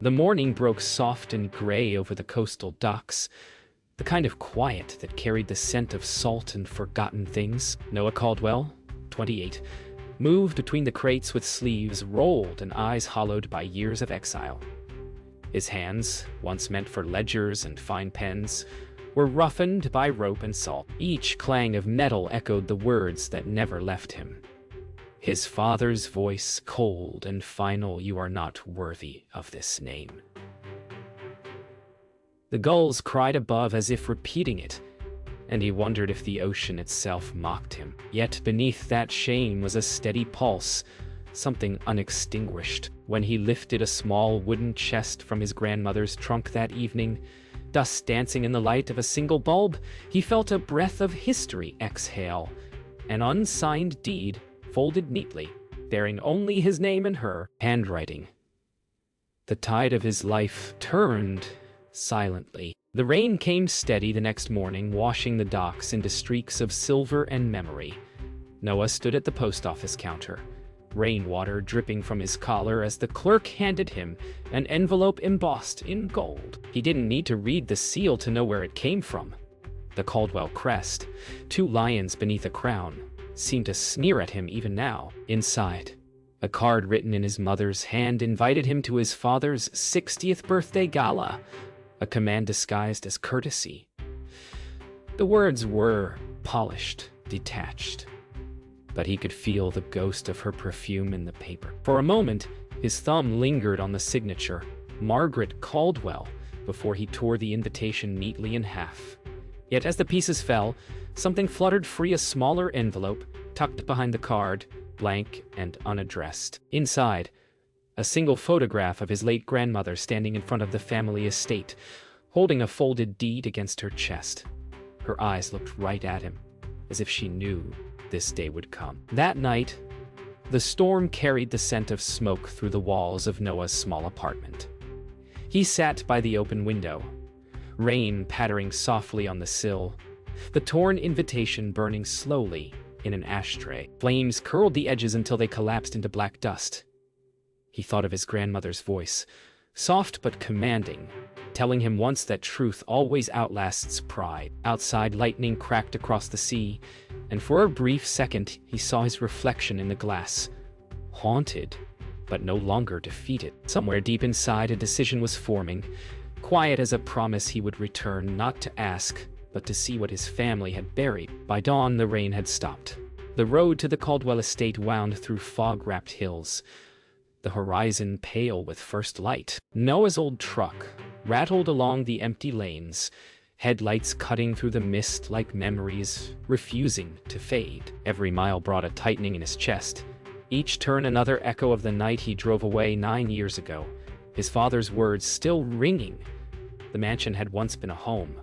The morning broke soft and gray over the coastal docks, the kind of quiet that carried the scent of salt and forgotten things. Noah Caldwell, 28, moved between the crates with sleeves rolled and eyes hollowed by years of exile. His hands, once meant for ledgers and fine pens, were roughened by rope and salt. Each clang of metal echoed the words that never left him. His father's voice, cold and final, "You are not worthy of this name." The gulls cried above as if repeating it, and he wondered if the ocean itself mocked him. Yet beneath that shame was a steady pulse, something unextinguished. When he lifted a small wooden chest from his grandmother's trunk that evening, dust dancing in the light of a single bulb, he felt a breath of history exhale, an unsigned deed folded neatly, bearing only his name and her handwriting. The tide of his life turned silently. The rain came steady the next morning, washing the docks into streaks of silver and memory. Noah stood at the post office counter, rainwater dripping from his collar as the clerk handed him an envelope embossed in gold. He didn't need to read the seal to know where it came from. The Caldwell crest, 2 lions beneath a crown, seemed to sneer at him even now. Inside, a card written in his mother's hand invited him to his father's 60th birthday gala, a command disguised as courtesy. The words were polished, detached, but he could feel the ghost of her perfume in the paper. For a moment, his thumb lingered on the signature, Margaret Caldwell, before he tore the invitation neatly in half. Yet as the pieces fell, something fluttered free, a smaller envelope, tucked behind the card, blank and unaddressed. Inside, a single photograph of his late grandmother standing in front of the family estate, holding a folded deed against her chest. Her eyes looked right at him, as if she knew this day would come. That night, the storm carried the scent of smoke through the walls of Noah's small apartment. He sat by the open window, rain pattering softly on the sill, the torn invitation burning slowly in an ashtray. Flames curled the edges until they collapsed into black dust. He thought of his grandmother's voice, soft but commanding, telling him once that truth always outlasts pride. Outside, lightning cracked across the sea, and for a brief second he saw his reflection in the glass, haunted, but no longer defeated. Somewhere deep inside, a decision was forming, quiet as a promise he would return, not to ask, but to see what his family had buried. By dawn, the rain had stopped. The road to the Caldwell estate wound through fog-wrapped hills, the horizon pale with first light. Noah's old truck rattled along the empty lanes, headlights cutting through the mist like memories, refusing to fade. Every mile brought a tightening in his chest, each turn another echo of the night he drove away 9 years ago, his father's words still ringing. The mansion had once been a home.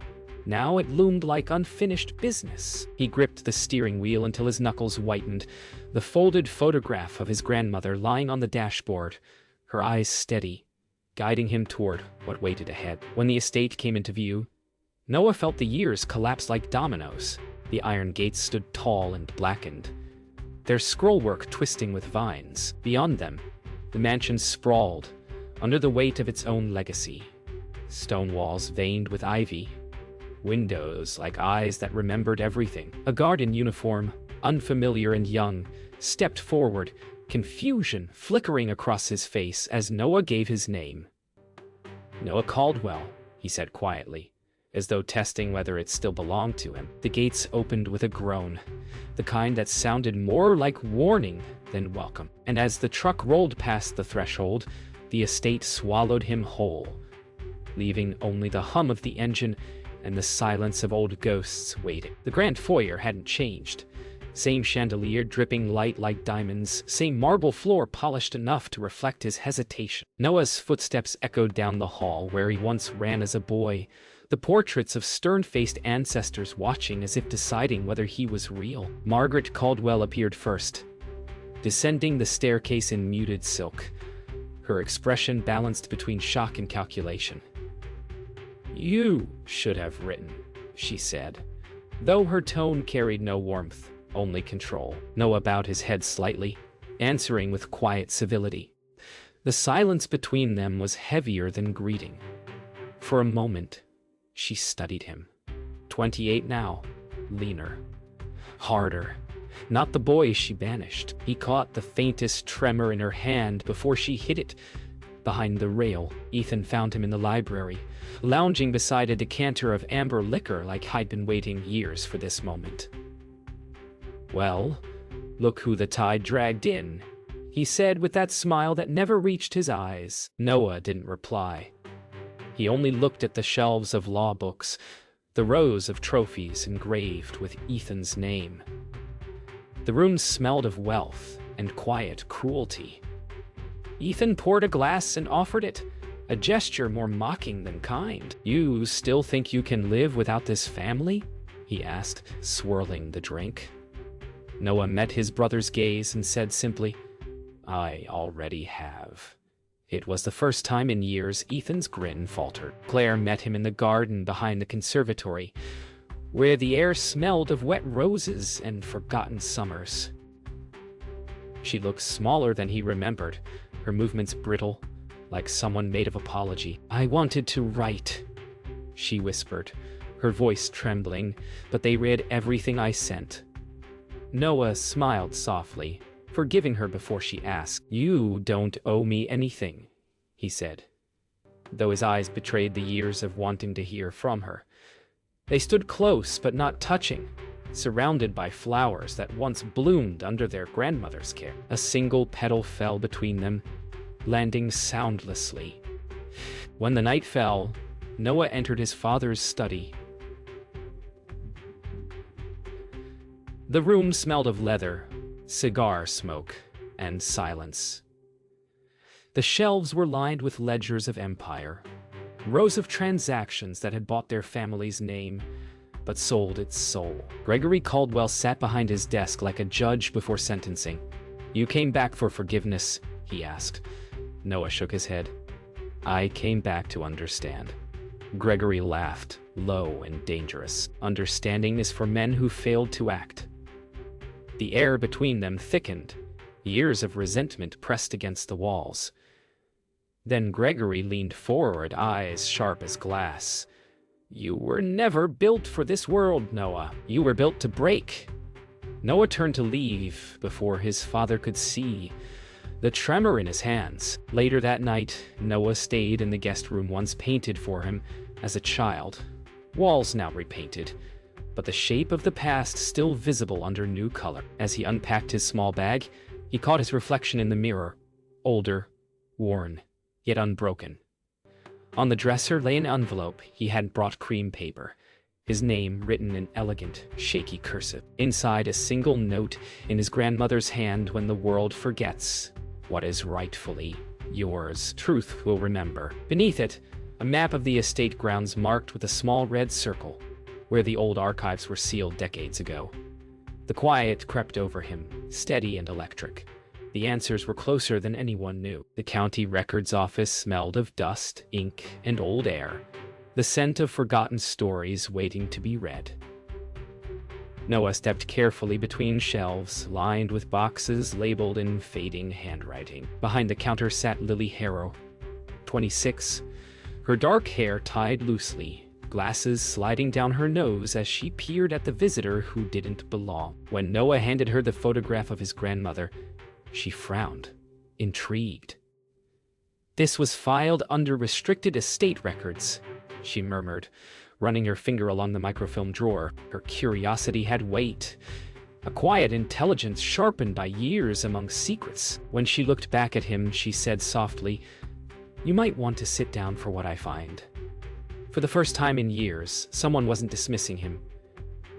Now it loomed like unfinished business. He gripped the steering wheel until his knuckles whitened, the folded photograph of his grandmother lying on the dashboard, her eyes steady, guiding him toward what waited ahead. When the estate came into view, Noah felt the years collapse like dominoes. The iron gates stood tall and blackened, their scrollwork twisting with vines. Beyond them, the mansion sprawled, under the weight of its own legacy. Stone walls veined with ivy, windows like eyes that remembered everything. A guard in uniform, unfamiliar and young, stepped forward, confusion flickering across his face as Noah gave his name. "Noah Caldwell," he said quietly, as though testing whether it still belonged to him. The gates opened with a groan, the kind that sounded more like warning than welcome. And as the truck rolled past the threshold, the estate swallowed him whole, leaving only the hum of the engine and the silence of old ghosts waiting. The grand foyer hadn't changed. Same chandelier dripping light like diamonds, same marble floor polished enough to reflect his hesitation. Noah's footsteps echoed down the hall where he once ran as a boy, the portraits of stern-faced ancestors watching as if deciding whether he was real. Margaret Caldwell appeared first, descending the staircase in muted silk, her expression balanced between shock and calculation. "You should have written," she said, though her tone carried no warmth, only control. Noah bowed his head slightly, answering with quiet civility. The silence between them was heavier than greeting. For a moment, she studied him. 28 now, leaner, harder. Not the boy she banished. He caught the faintest tremor in her hand before she hit it. Behind the rail, Ethan found him in the library, lounging beside a decanter of amber liquor like I'd been waiting years for this moment. "Well, look who the tide dragged in," he said with that smile that never reached his eyes. Noah didn't reply. He only looked at the shelves of law books, the rows of trophies engraved with Ethan's name. The room smelled of wealth and quiet cruelty. Ethan poured a glass and offered it, a gesture more mocking than kind. "You still think you can live without this family?" he asked, swirling the drink. Noah met his brother's gaze and said simply, "I already have." It was the first time in years Ethan's grin faltered. Claire met him in the garden behind the conservatory, where the air smelled of wet roses and forgotten summers. She looked smaller than he remembered, her movements brittle, like someone made of apology. "I wanted to write," she whispered, her voice trembling, "but they read everything I sent." Noah smiled softly, forgiving her before she asked. "You don't owe me anything," he said, though his eyes betrayed the years of wanting to hear from her. They stood close but not touching, surrounded by flowers that once bloomed under their grandmother's care. A single petal fell between them, landing soundlessly. When the night fell, Noah entered his father's study. The room smelled of leather, cigar smoke, and silence. The shelves were lined with ledgers of empire, rows of transactions that had bought their family's name, but sold its soul. Gregory Caldwell sat behind his desk like a judge before sentencing. "You came back for forgiveness?" he asked. Noah shook his head. "I came back to understand." Gregory laughed, low and dangerous. "Understanding is for men who failed to act." The air between them thickened, years of resentment pressed against the walls. Then Gregory leaned forward, eyes sharp as glass. "You were never built for this world, Noah. You were built to break." Noah turned to leave before his father could see, the tremor in his hands. Later that night, Noah stayed in the guest room once painted for him as a child. Walls now repainted, but the shape of the past still visible under new color. As he unpacked his small bag, he caught his reflection in the mirror, older, worn, yet unbroken. On the dresser lay an envelope he had brought cream paper, his name written in elegant, shaky cursive. Inside, a single note in his grandmother's hand: "When the world forgets what is rightfully yours, truth will remember." Beneath it, a map of the estate grounds marked with a small red circle, where the old archives were sealed decades ago. The quiet crept over him, steady and electric. The answers were closer than anyone knew. The county records office smelled of dust, ink, and old air, the scent of forgotten stories waiting to be read. Noah stepped carefully between shelves, lined with boxes labeled in fading handwriting. Behind the counter sat Lily Harrow, 26, her dark hair tied loosely, glasses sliding down her nose as she peered at the visitor who didn't belong. When Noah handed her the photograph of his grandmother, she frowned, intrigued. "This was filed under restricted estate records," she murmured, running her finger along the microfilm drawer. Her curiosity had weight, a quiet intelligence sharpened by years among secrets. When she looked back at him, she said softly, "You might want to sit down for what I find." For the first time in years, someone wasn't dismissing him.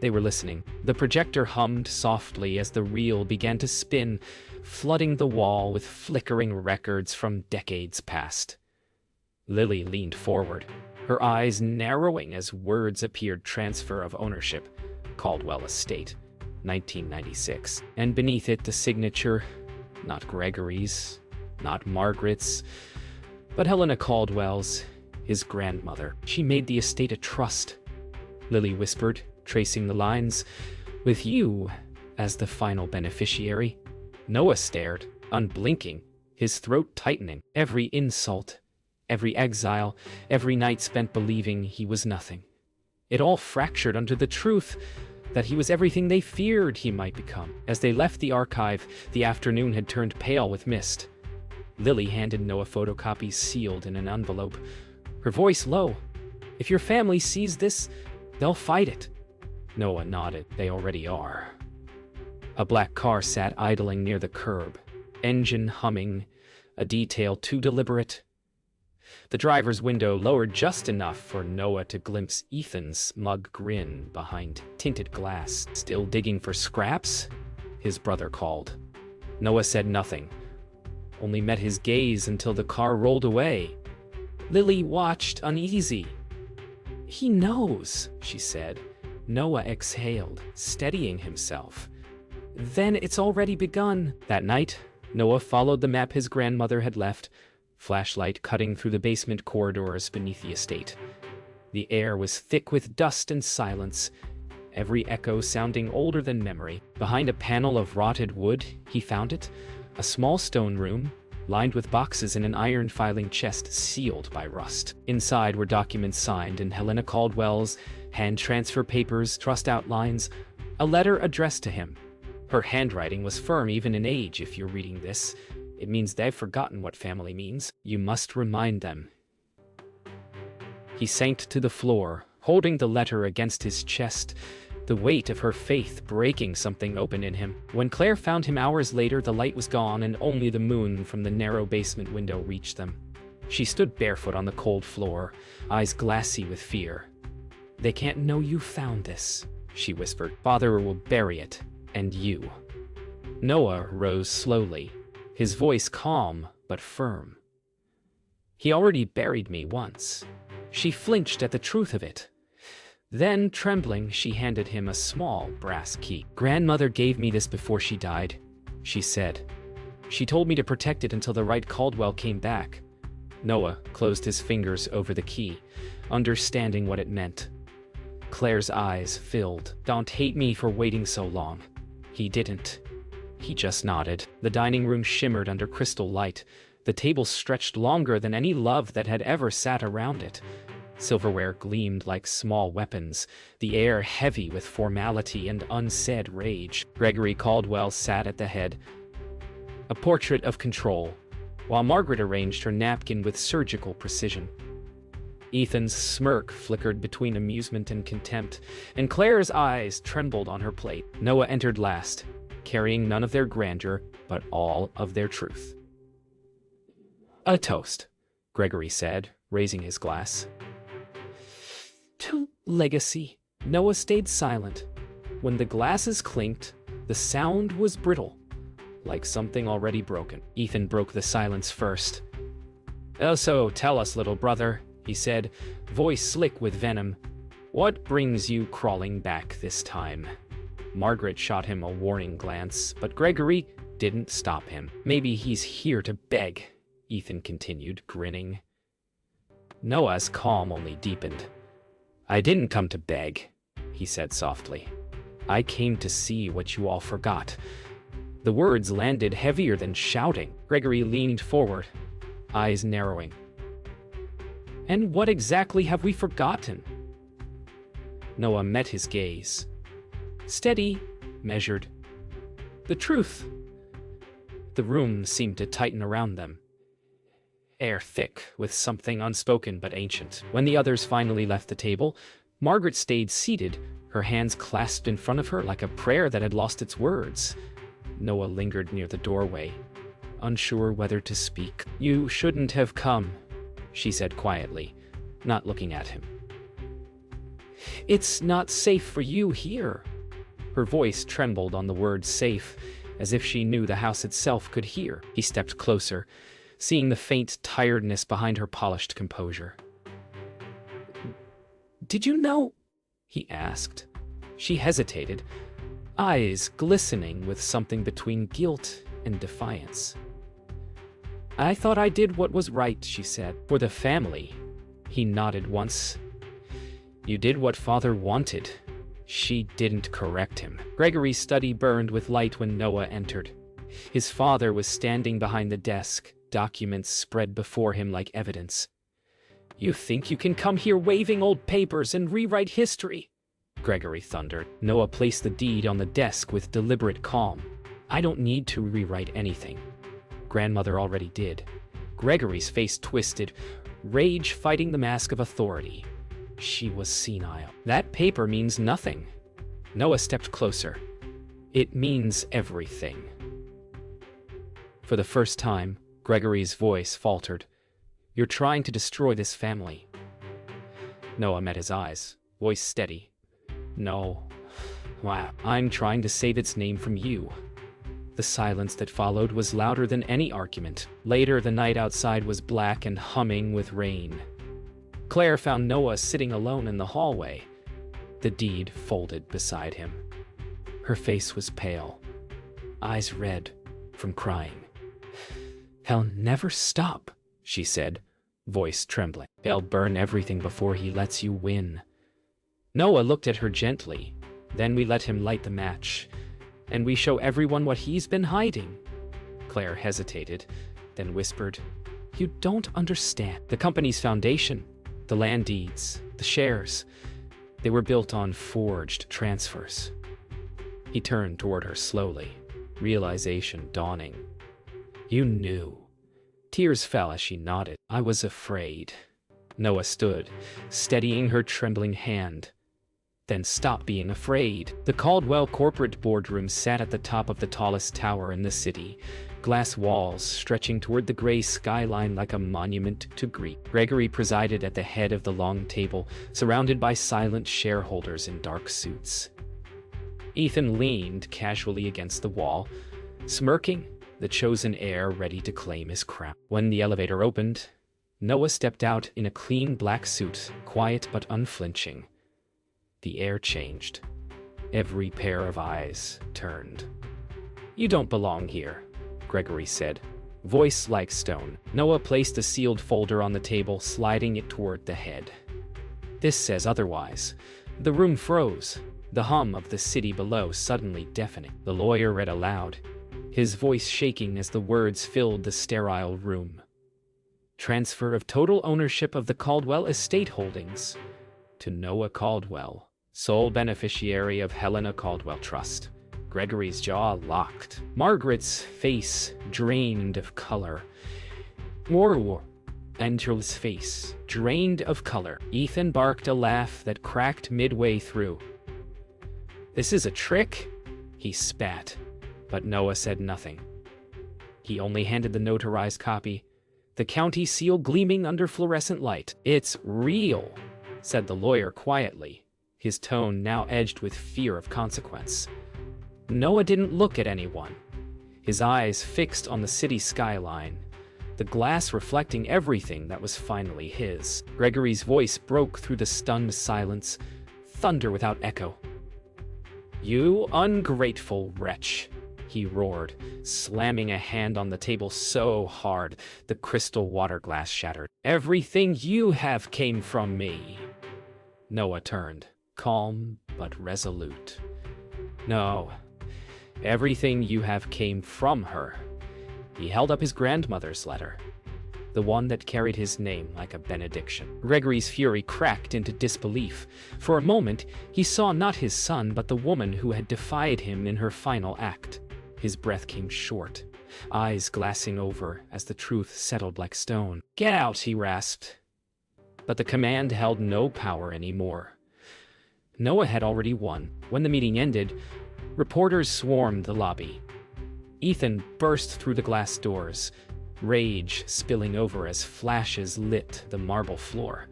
They were listening. The projector hummed softly as the reel began to spin, flooding the wall with flickering records from decades past. Lily leaned forward, her eyes narrowing as words appeared: "Transfer of ownership, Caldwell Estate, 1996. And beneath it, the signature, not Gregory's, not Margaret's, but Helena Caldwell's, his grandmother. She made the estate a trust," Lily whispered, tracing the lines, "with you as the final beneficiary." Noah stared, unblinking, his throat tightening. Every insult, every exile, every night spent believing he was nothing. It all fractured under the truth that he was everything they feared he might become. As they left the archive, the afternoon had turned pale with mist. Lily handed Noah photocopies sealed in an envelope, her voice low. "If your family sees this, they'll fight it." Noah nodded. "They already are." A black car sat idling near the curb, engine humming, a detail too deliberate. The driver's window lowered just enough for Noah to glimpse Ethan's smug grin behind tinted glass. "Still digging for scraps?" his brother called. Noah said nothing, only met his gaze until the car rolled away. Lily watched, uneasy. "He knows," she said. Noah exhaled, steadying himself. "Then it's already begun." That night, Noah followed the map his grandmother had left, flashlight cutting through the basement corridors beneath the estate. The air was thick with dust and silence, every echo sounding older than memory. Behind a panel of rotted wood, he found it, a small stone room, lined with boxes and an iron filing chest sealed by rust. Inside were documents signed in Helena Caldwell's hand transfer papers, trust outlines, a letter addressed to him. Her handwriting was firm even in age. "If you're reading this, it means they've forgotten what family means. You must remind them." He sank to the floor, holding the letter against his chest, the weight of her faith breaking something open in him. When Claire found him hours later, the light was gone and only the moon from the narrow basement window reached them. She stood barefoot on the cold floor, eyes glassy with fear. "They can't know you found this," she whispered. "Father will bury it, and you." Noah rose slowly, his voice calm but firm. "He already buried me once." She flinched at the truth of it. Then, trembling, she handed him a small brass key. "Grandmother gave me this before she died," she said. "She told me to protect it until the right Caldwell came back." Noah closed his fingers over the key, understanding what it meant. Claire's eyes filled. "Don't hate me for waiting so long." He didn't. He just nodded. The dining room shimmered under crystal light. The table stretched longer than any love that had ever sat around it. Silverware gleamed like small weapons, the air heavy with formality and unsaid rage. Gregory Caldwell sat at the head, a portrait of control, while Margaret arranged her napkin with surgical precision. Ethan's smirk flickered between amusement and contempt, and Claire's eyes trembled on her plate. Noah entered last, carrying none of their grandeur, but all of their truth. "A toast," Gregory said, raising his glass. "To legacy." Noah stayed silent. When the glasses clinked, the sound was brittle, like something already broken. Ethan broke the silence first. "Oh, so tell us, little brother," he said, voice slick with venom. "What brings you crawling back this time?" Margaret shot him a warning glance, but Gregory didn't stop him. "Maybe he's here to beg," Ethan continued, grinning. Noah's calm only deepened. "I didn't come to beg," he said softly. "I came to see what you all forgot." The words landed heavier than shouting. Gregory leaned forward, eyes narrowing. "And what exactly have we forgotten?" Noah met his gaze. Steady, measured. "The truth." The room seemed to tighten around them. Air thick with something unspoken but ancient. When the others finally left the table, Margaret stayed seated, her hands clasped in front of her like a prayer that had lost its words. Noah lingered near the doorway, unsure whether to speak. "You shouldn't have come," she said quietly, not looking at him. "It's not safe for you here." Her voice trembled on the word safe, as if she knew the house itself could hear. He stepped closer, seeing the faint tiredness behind her polished composure. "Did you know?" he asked. She hesitated, eyes glistening with something between guilt and defiance. "I thought I did what was right," she said. "For the family." He nodded once. "You did what Father wanted." She didn't correct him. Gregory's study burned with light when Noah entered. His father was standing behind the desk, documents spread before him like evidence. "You think you can come here waving old papers and rewrite history?" Gregory thundered. Noah placed the deed on the desk with deliberate calm. "I don't need to rewrite anything. Grandmother already did." Gregory's face twisted, rage fighting the mask of authority. She was senile. "That paper means nothing." Noah stepped closer. "It means everything." For the first time, Gregory's voice faltered. "You're trying to destroy this family." Noah met his eyes, voice steady. "No. Wow. I'm trying to save its name from you." The silence that followed was louder than any argument. Later, the night outside was black and humming with rain. Claire found Noah sitting alone in the hallway, the deed folded beside him. Her face was pale, eyes red from crying. "He'll never stop," she said, voice trembling. "He'll burn everything before he lets you win." Noah looked at her gently. "Then we let him light the match, and we show everyone what he's been hiding." Claire hesitated, then whispered, "You don't understand. The company's foundation, the land deeds, the shares, they were built on forged transfers." He turned toward her slowly, realization dawning. "You knew." Tears fell as she nodded. "I was afraid." Noah stood, steadying her trembling hand. "Then stop being afraid." The Caldwell corporate boardroom sat at the top of the tallest tower in the city, glass walls stretching toward the gray skyline like a monument to grief. Gregory presided at the head of the long table, surrounded by silent shareholders in dark suits. Ethan leaned casually against the wall, smirking, the chosen heir ready to claim his crown. When the elevator opened, Noah stepped out in a clean black suit, quiet but unflinching. The air changed. Every pair of eyes turned. "You don't belong here," Gregory said, voice like stone. Noah placed a sealed folder on the table, sliding it toward the head. "This says otherwise." The room froze, the hum of the city below suddenly deafening. The lawyer read aloud, his voice shaking as the words filled the sterile room. "Transfer of total ownership of the Caldwell estate holdings to Noah Caldwell, sole beneficiary of Helena Caldwell Trust." Gregory's jaw locked. Margaret's face drained of color. Angel's face drained of color. Ethan barked a laugh that cracked midway through. "This is a trick?" he spat, but Noah said nothing. He only handed the notarized copy, the county seal gleaming under fluorescent light. "It's real," said the lawyer quietly, his tone now edged with fear of consequence. Noah didn't look at anyone, his eyes fixed on the city skyline, the glass reflecting everything that was finally his. Gregory's voice broke through the stunned silence, thunder without echo. "You ungrateful wretch," he roared, slamming a hand on the table so hard the crystal water glass shattered. "Everything you have came from me." Noah turned, calm but resolute. "No. Everything you have came from her." He held up his grandmother's letter, the one that carried his name like a benediction. Gregory's fury cracked into disbelief. For a moment, he saw not his son but the woman who had defied him in her final act. His breath came short, eyes glassing over as the truth settled like stone. "Get out," he rasped. But the command held no power anymore. Noah had already won. When the meeting ended, reporters swarmed the lobby. Ethan burst through the glass doors, rage spilling over as flashes lit the marble floor.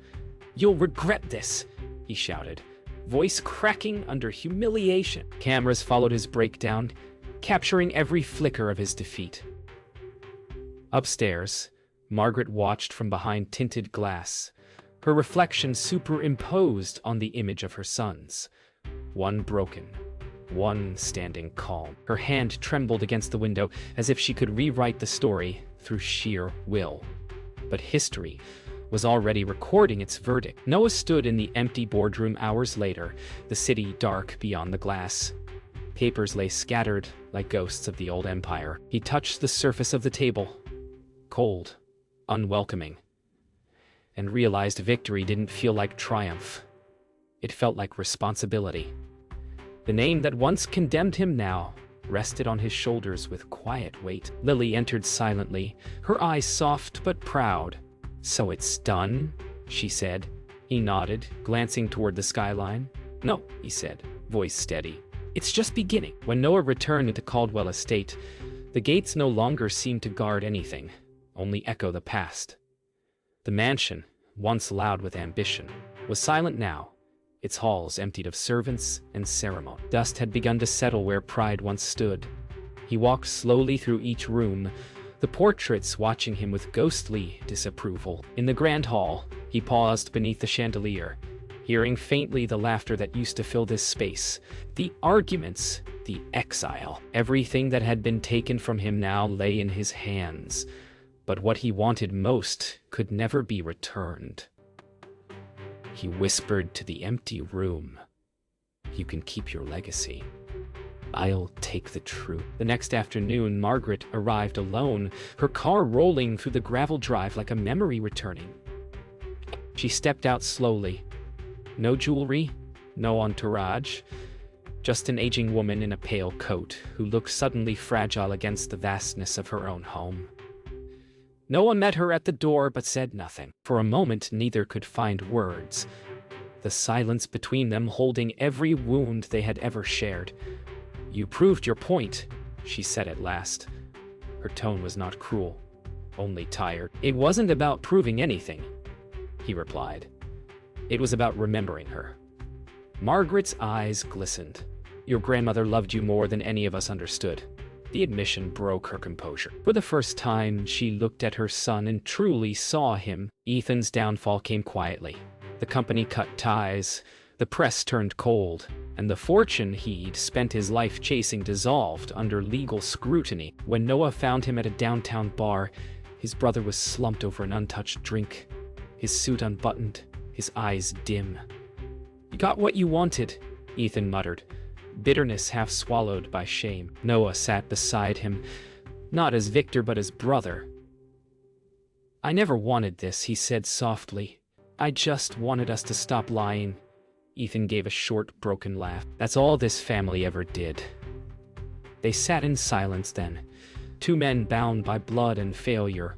"You'll regret this," he shouted, voice cracking under humiliation. Cameras followed his breakdown, capturing every flicker of his defeat. Upstairs, Margaret watched from behind tinted glass, her reflection superimposed on the image of her sons. One broken, one standing calm. Her hand trembled against the window as if she could rewrite the story through sheer will. But history was already recording its verdict. Noah stood in the empty boardroom hours later, the city dark beyond the glass. Papers lay scattered like ghosts of the old empire. He touched the surface of the table, cold, unwelcoming, and realized victory didn't feel like triumph. It felt like responsibility. The name that once condemned him now rested on his shoulders with quiet weight. Lily entered silently, her eyes soft but proud. "So it's done?" she said. He nodded, glancing toward the skyline. "No," he said, voice steady. "It's just beginning." When Noah returned to Caldwell Estate, the gates no longer seemed to guard anything, only echo the past. The mansion, once loud with ambition, was silent now, its halls emptied of servants and ceremony. Dust had begun to settle where pride once stood. He walked slowly through each room, the portraits watching him with ghostly disapproval. In the grand hall, he paused beneath the chandelier, hearing faintly the laughter that used to fill this space, the arguments, the exile. Everything that had been taken from him now lay in his hands, but what he wanted most could never be returned. He whispered to the empty room, "You can keep your legacy. I'll take the truth." The next afternoon, Margaret arrived alone, her car rolling through the gravel drive like a memory returning. She stepped out slowly. No jewelry, no entourage, just an aging woman in a pale coat who looked suddenly fragile against the vastness of her own home. Noah met her at the door but said nothing. For a moment, neither could find words, the silence between them holding every wound they had ever shared. "You proved your point," she said at last. Her tone was not cruel, only tired. "It wasn't about proving anything," he replied. "It was about remembering her." Margaret's eyes glistened. "Your grandmother loved you more than any of us understood." The admission broke her composure. For the first time, she looked at her son and truly saw him. Ethan's downfall came quietly. The company cut ties, the press turned cold, and the fortune he'd spent his life chasing dissolved under legal scrutiny. When Noah found him at a downtown bar, his brother was slumped over an untouched drink, his suit unbuttoned, his eyes dim. "You got what you wanted," Ethan muttered, bitterness half swallowed by shame. Noah sat beside him, not as victor but as brother. "I never wanted this," he said softly. "I just wanted us to stop lying." Ethan gave a short, broken laugh. "That's all this family ever did." They sat in silence then, two men bound by blood and failure,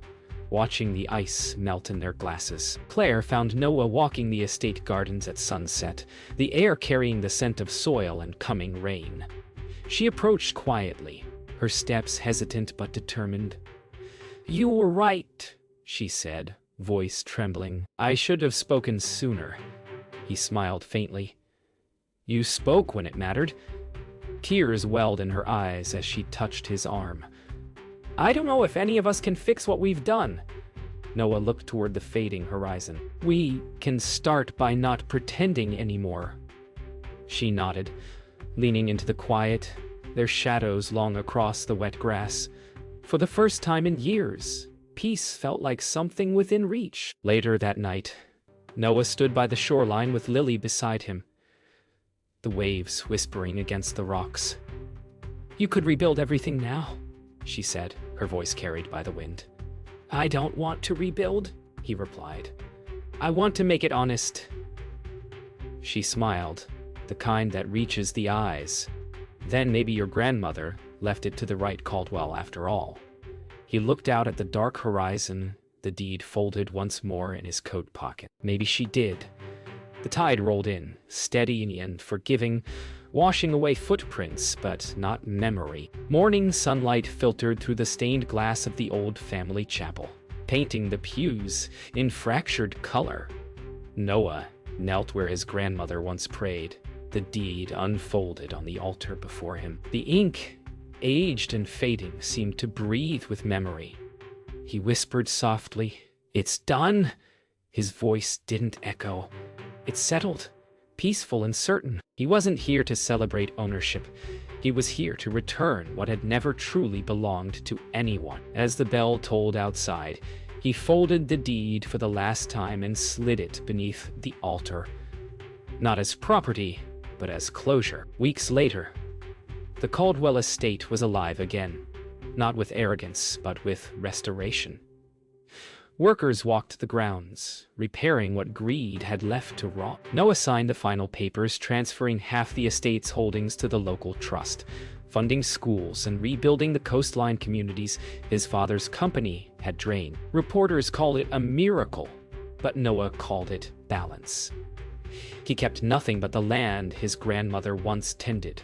watching the ice melt in their glasses. Claire found Noah walking the estate gardens at sunset, the air carrying the scent of soil and coming rain. She approached quietly, her steps hesitant but determined. "You were right," she said, voice trembling. "I should have spoken sooner." He smiled faintly. "You spoke when it mattered." Tears welled in her eyes as she touched his arm. "I don't know if any of us can fix what we've done." Noah looked toward the fading horizon. "We can start by not pretending anymore." She nodded, leaning into the quiet, their shadows long across the wet grass. For the first time in years, peace felt like something within reach. Later that night, Noah stood by the shoreline with Lily beside him, the waves whispering against the rocks. "You could rebuild everything now," she said, her voice carried by the wind. "I don't want to rebuild," he replied. "I want to make it honest." She smiled, the kind that reaches the eyes. "Then maybe your grandmother left it to the right Caldwell after all." He looked out at the dark horizon, the deed folded once more in his coat pocket. Maybe she did. The tide rolled in, steady and forgiving, washing away footprints, but not memory. Morning sunlight filtered through the stained glass of the old family chapel, painting the pews in fractured color. Noah knelt where his grandmother once prayed, the deed unfolded on the altar before him. The ink, aged and fading, seemed to breathe with memory. He whispered softly, "It's done." His voice didn't echo. It settled, peaceful and certain. He wasn't here to celebrate ownership. He was here to return what had never truly belonged to anyone. As the bell tolled outside, he folded the deed for the last time and slid it beneath the altar. Not as property, but as closure. Weeks later, The Caldwell estate was alive again, not with arrogance, but with restoration. Workers walked the grounds, repairing what greed had left to rot. Noah signed the final papers, transferring half the estate's holdings to the local trust, funding schools and rebuilding the coastline communities his father's company had drained. Reporters call it a miracle, but Noah called it balance. He kept nothing but the land his grandmother once tended.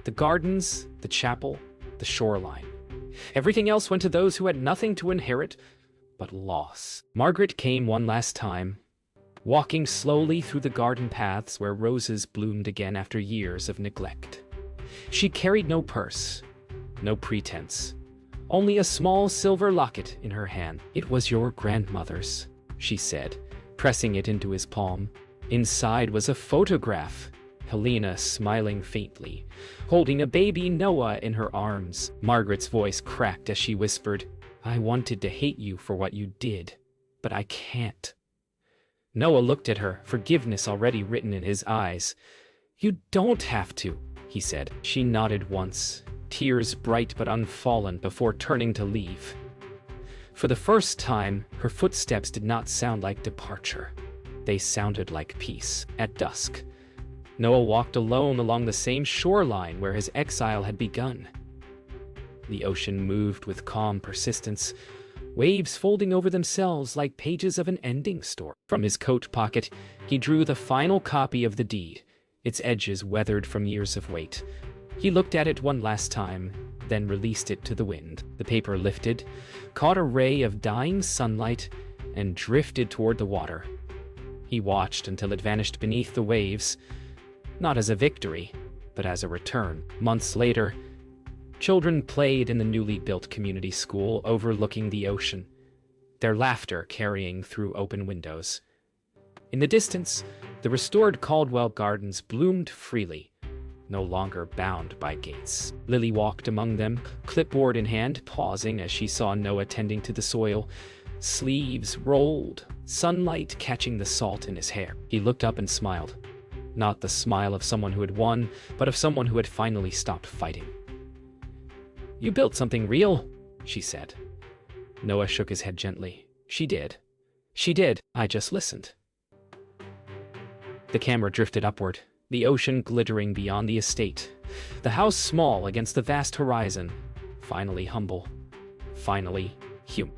The gardens, the chapel, the shoreline. Everything else went to those who had nothing to inherit but loss. Margaret came one last time, walking slowly through the garden paths where roses bloomed again after years of neglect. She carried no purse, no pretense, only a small silver locket in her hand. "It was your grandmother's," she said, pressing it into his palm. Inside was a photograph, Helena smiling faintly, holding a baby Noah in her arms. Margaret's voice cracked as she whispered, "I wanted to hate you for what you did, but I can't." Noah looked at her, forgiveness already written in his eyes. "You don't have to," he said. She nodded once, tears bright but unfallen, before turning to leave. For the first time, her footsteps did not sound like departure. They sounded like peace. At dusk, Noah walked alone along the same shoreline where his exile had begun. The ocean moved with calm persistence, waves folding over themselves like pages of an ending story. From his coat pocket, he drew the final copy of the deed, its edges weathered from years of weight. He looked at it one last time, then released it to the wind. The paper lifted, caught a ray of dying sunlight, and drifted toward the water. He watched until it vanished beneath the waves, not as a victory, but as a return. Months later, children played in the newly built community school overlooking the ocean, their laughter carrying through open windows. In the distance, the restored Caldwell Gardens bloomed freely, no longer bound by gates. Lily walked among them, clipboard in hand, pausing as she saw Noah tending to the soil. Sleeves rolled, sunlight catching the salt in his hair. He looked up and smiled. Not the smile of someone who had won, but of someone who had finally stopped fighting. "You built something real," she said. Noah shook his head gently. She did. She did. I just listened." The camera drifted upward, the ocean glittering beyond the estate, the house small against the vast horizon, finally humble, finally human.